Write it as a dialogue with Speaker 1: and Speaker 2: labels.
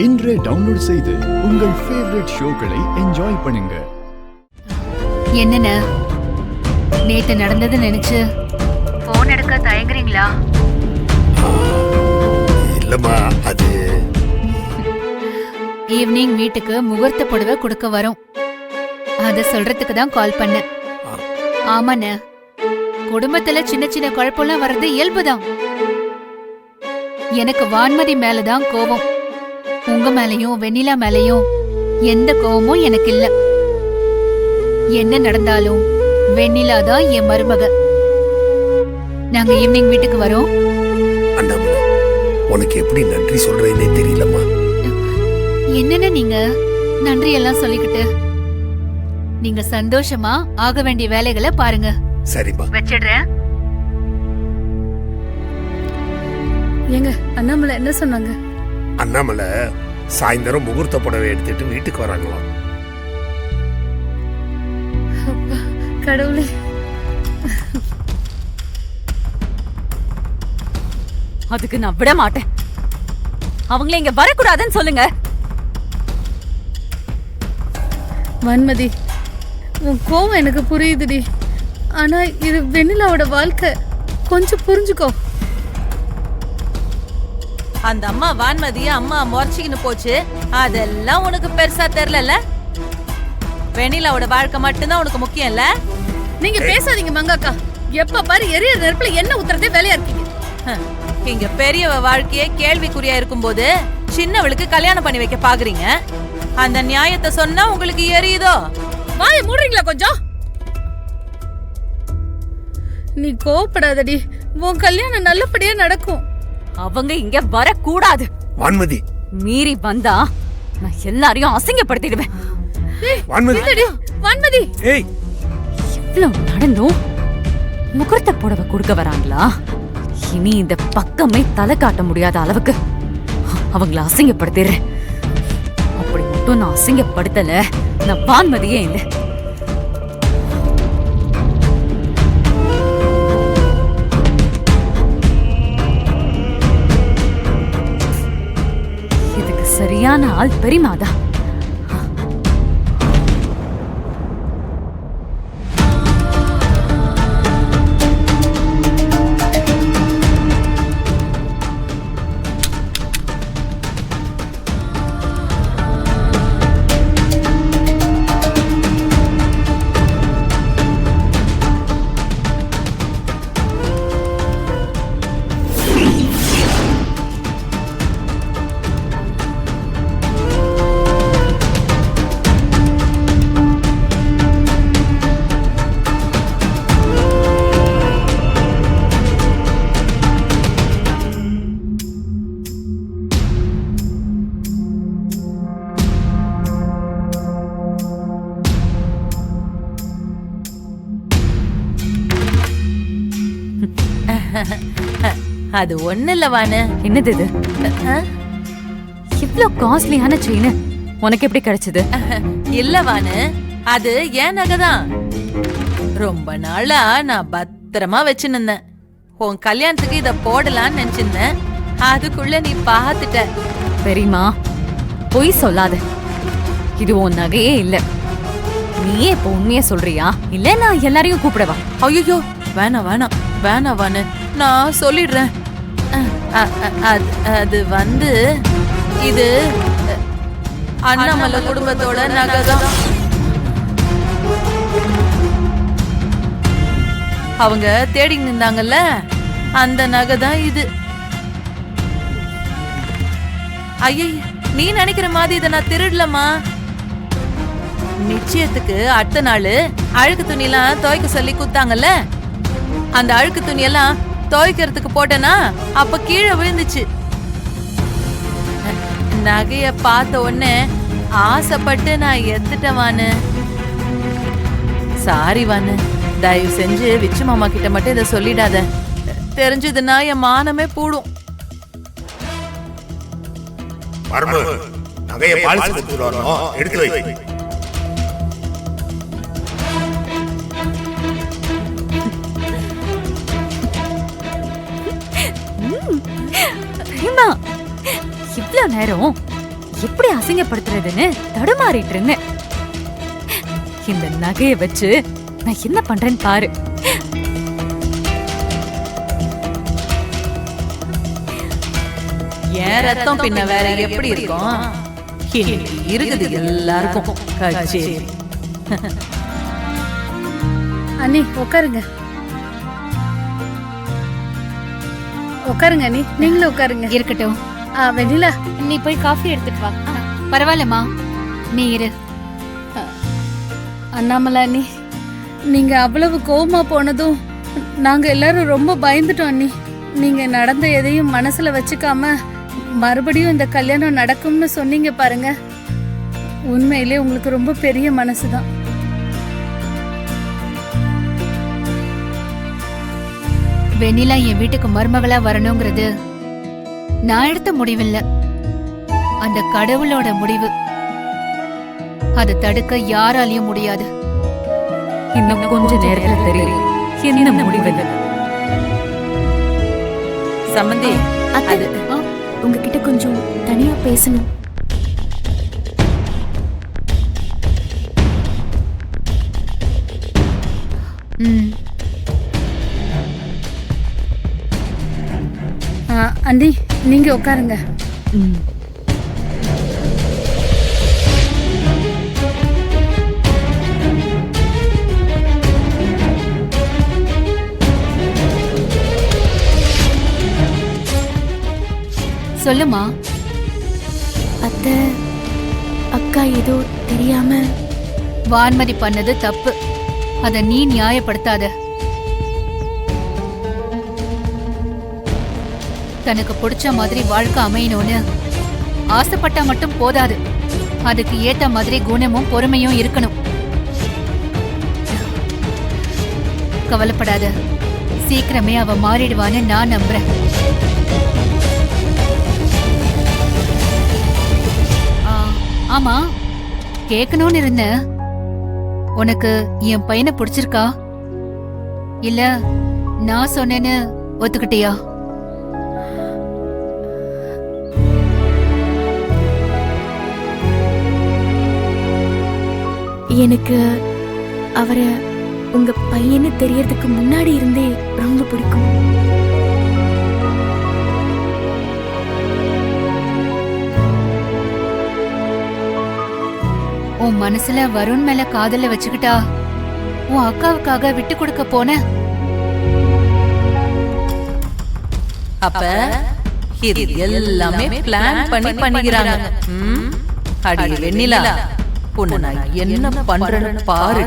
Speaker 1: இன்றே டவுன்லோட் செய்து உங்கள் ஃபேவரட் ஷோக்களை என்ஜாய் பண்ணுங்க.
Speaker 2: என்னென்ன நேத்து நடந்தது நினைச்சு போன் எடுக்க தயங்குறீங்களா?
Speaker 3: இல்லம்மா, அது
Speaker 2: ஈவினிங் வீட்டுக்கு முகூர்த்த புடவை கொடுக்க வரும். அத சொல்றதுக்கு தான் கால் பண்ண. ஆமாண்ண, குடும்பத்துல சின்ன சின்ன குழப்பம்லாம் வர்றது இயல்புதான். எனக்கு வான்மதி மேலதான் கோபம். உங்க மேலயும் வெண்ணிலா மேலயும் எந்த கோபமும் எனக்கு இல்ல. என்ன நடந்தாலும் வெண்ணிலா தான் என் மருமக. நாங்க ஈவினிங் வீட்டுக்கு வரோம்.
Speaker 3: அண்ணாமலை, உனக்கு எப்படி நன்றி சொல்றேன்னே தெரியலம்மா.
Speaker 2: என்னென்ன நீங்க நன்றி எல்லாம் சொல்லிக்கிட்டு, நீங்க சந்தோஷமா ஆக வேண்டிய வேலைகளை பாருங்க.
Speaker 3: சரிம்மா,
Speaker 2: வச்சிடுறேன்.
Speaker 4: ஏங்க, அண்ணாமலை என்ன சொன்னாங்க?
Speaker 3: அண்ணாமலை சாயந்தரம் முகூர்த்த புடவை எடுத்துட்டு வீட்டுக்கு வராங்களாம்.
Speaker 4: கடவுளே,
Speaker 5: அதுக்கு நான் விட மாட்டேன். அவங்கள இங்க வரக்கூடாதுன்னு சொல்லுங்க.
Speaker 4: வான்மதி, உன் கோவம் எனக்கு புரியுதுடி. ஆனா இது வெண்ணிலாவோட வாழ்க்கை, கொஞ்சம் புரிஞ்சுக்கோ.
Speaker 5: அந்த அம்மா வான்மதிய அம்மா முறைச்சிக்கின்னு போச்சு, அதெல்லாம் உனக்கு பெருசா தெரியல. வெண்ணிலாவோட வாழ்க்கை மட்டும்தான் உனக்கு முக்கியம் இல்ல.
Speaker 4: நீங்க பேசாதீங்க மங்காக்கா. எப்ப பாரு எரிய நெருப்புல என்ன ஊத்துறதே வேலையா இருக்கீங்க.
Speaker 5: இங்க பெரியவ வாழ்க்கையே கேள்விக்குறியா இருக்கும்போது சின்னவளுக்கு கல்யாணம் பண்ணி வைக்க பாக்குறீங்க. அந்த நியாயத்தை சொன்னா உங்களுக்கு எரியுதோ?
Speaker 4: வாயை மூடுறீங்களா கொஞ்சம்? நீ கோவப்படாதடி, உன் கல்யாணம் நல்லபடியா நடக்கும்.
Speaker 5: அவங்க இங்க வரக்கூடாது.
Speaker 3: வான்மதி,
Speaker 5: மீறி வந்தா நான் எல்லாரையும் அசிங்கப்படுத்திடுவேன்.
Speaker 3: வான்மதி,
Speaker 4: வான்மதி,
Speaker 3: ஏய்,
Speaker 5: இவ்வளவு நடந்தும் முகூர்த்த புடவை கொடுக்க வராங்களா? இனி இந்த பக்கமே தலை காட்ட முடியாத அளவுக்கு அவங்கள அசிங்கப்படுத்திடுறேன். அப்படி மட்டும் நான் அசிங்கப்படுத்தல, நான் வான்மதியே இல்லை. இதுக்கு சரியான ஆள் பெரியமாதான். அது ஒண்ணு இல்லவானு. என்னது இது? இவ்ளோ காஸ்ட்லியான செயின் உனக்கு எப்படி கிடைச்சது? இல்லவானு, அது ஏன் நகைதான். ரொம்ப நாளா நான் பத்திரமா வச்சுருந்தேன். உன் கல்யாணத்துக்கு இத போடலான்னு நினைச்சிருந்தேன். அதுக்குள்ள நீ பாத்துட்ட. பெரியமா, பொய் சொல்லாத. இது உன் நகையே இல்ல. நீயே இப்ப உண்மையே சொல்றியா? இல்ல நான் எல்லாரையும் கூப்பிடவா? ஐயோ, வேணாம் வேணாம் வேணாவானு, நான் சொல்லிடுறேன். அது வந்து இது அண்ணாமலை குடும்பத்தோட நகைதான். அவங்க தேடி நின்றாங்கல்ல, அந்த நகைதான் இது. ஐய, நீ நினைக்கிற மாதிரி இதை நான் திருடலமா. நிச்சயத்துக்கு அடுத்த நாள் அழுக்கு துணியெல்லாம் துவைக்க சொல்லி குத்தாங்கல்ல, அந்த அழுக்கு துணியெல்லாம் துவைக்கிறதுக்கு போட்டேனா அப்ப கீழே விழுந்துச்சு. நகைய பார்த்த உடனே ஆசைப்பட்டு நான் எடுத்துட்டவானு. சாரி வானு, தயவு செஞ்சு விச்சு மாமா கிட்ட மட்டும் இதை சொல்லிடாத. தெரிஞ்சதுன்னா என் மானமே போடும்.
Speaker 3: நகைய பாலிசி கொடுத்துருவாங்க, எடுத்து வை.
Speaker 5: இவ்ளோ நேரம்
Speaker 6: எப்படி அசிங்கப்படுத்துறதுன்னு தடுமாறிட்டு இருந்தேன். இந்த நகையை வச்சு நான் என்ன பண்றேன்னு பாரு.
Speaker 5: என் ரத்தம் பின்ன வேற எப்படி இருக்கும்? இன்னைக்கு இருக்குது எல்லாருக்கும் கச்சேரி.
Speaker 4: அண்ணி உட்காருங்க. உட்காருங்க அண்ணி, நீங்களும் உட்காருங்க.
Speaker 2: இருக்கட்டும்.
Speaker 4: வெண்ணிலா,
Speaker 2: நீ போய் காஃபி எடுத்துட்டு வா. பரவாயில்லம்மா, நீ இரு.
Speaker 4: அண்ணாமலை அண்ணி, நீங்க அவ்வளவு கோவமா போனதும் நாங்க எல்லாரும் ரொம்ப பயந்துட்டோம் அண்ணி. நீங்க நடந்த எதையும் மனசுல வச்சுக்காம மறுபடியும் இந்த கல்யாணம் நடக்கும்னு சொன்னீங்க பாருங்க. உண்மையிலே உங்களுக்கு ரொம்ப பெரிய மனசுதான்.
Speaker 2: வெண்ணிலா என் வீட்டுக்கு மருமகளா வரணுங்கிறது நான் எடுத்த முடிவில்ல, அந்த கடவுளோட முடிவு. அதை தடுக்க யாராலையும் முடியாது.
Speaker 6: இன்னும் கொஞ்ச நேரத்துல தெரியும் என்ன முடிவு.
Speaker 5: சம்பந்தி,
Speaker 7: அது உங்ககிட்ட கொஞ்சம் தனியா பேசணும்.
Speaker 4: அண்ணி நீங்க உட்காருங்க.
Speaker 2: சொல்லுமா.
Speaker 7: அத்தை, அக்கா ஏதோ தெரியாம
Speaker 2: வான்மதி பண்ணது தப்பு, அத நீ நியாயப்படுத்தாத. தனக்கு பிடிச்ச மாதிரி வாழ்க்கை அமையணும்னு ஆசைப்பட்டா மட்டும் போதாது, அதுக்கு ஏத்த மாதிரி குணமும் பொறுமையும் இருக்கணும். கவலைப்படாத, சீக்கிரமே அவ மாறிடுவான்னு நான் நம்புறேன். ஆமா, கேட்கணும்னு இருந்தேன். உனக்கு என் பையனை பிடிச்சிருக்கா இல்ல நான் சொன்னேன்னு ஒத்துக்கிட்டியா?
Speaker 7: எனக்கு அவரை உங்க பையன்னு தெரியறதுக்கு முன்னாடி இருந்தே ரொம்ப பிடிக்கும்.
Speaker 2: உன் மனசுல வருண் மேல காதல வச்சுக்கிட்டா உன் அக்காவுக்காக விட்டு கொடுக்க போன.
Speaker 5: அப்ப இது எல்லாமே பிளான் பண்ணி பண்ணிக்கிறாங்க. அடி வெண்ணிலா, உன்னை நான் என்ன பண்றேன்னு பாரு.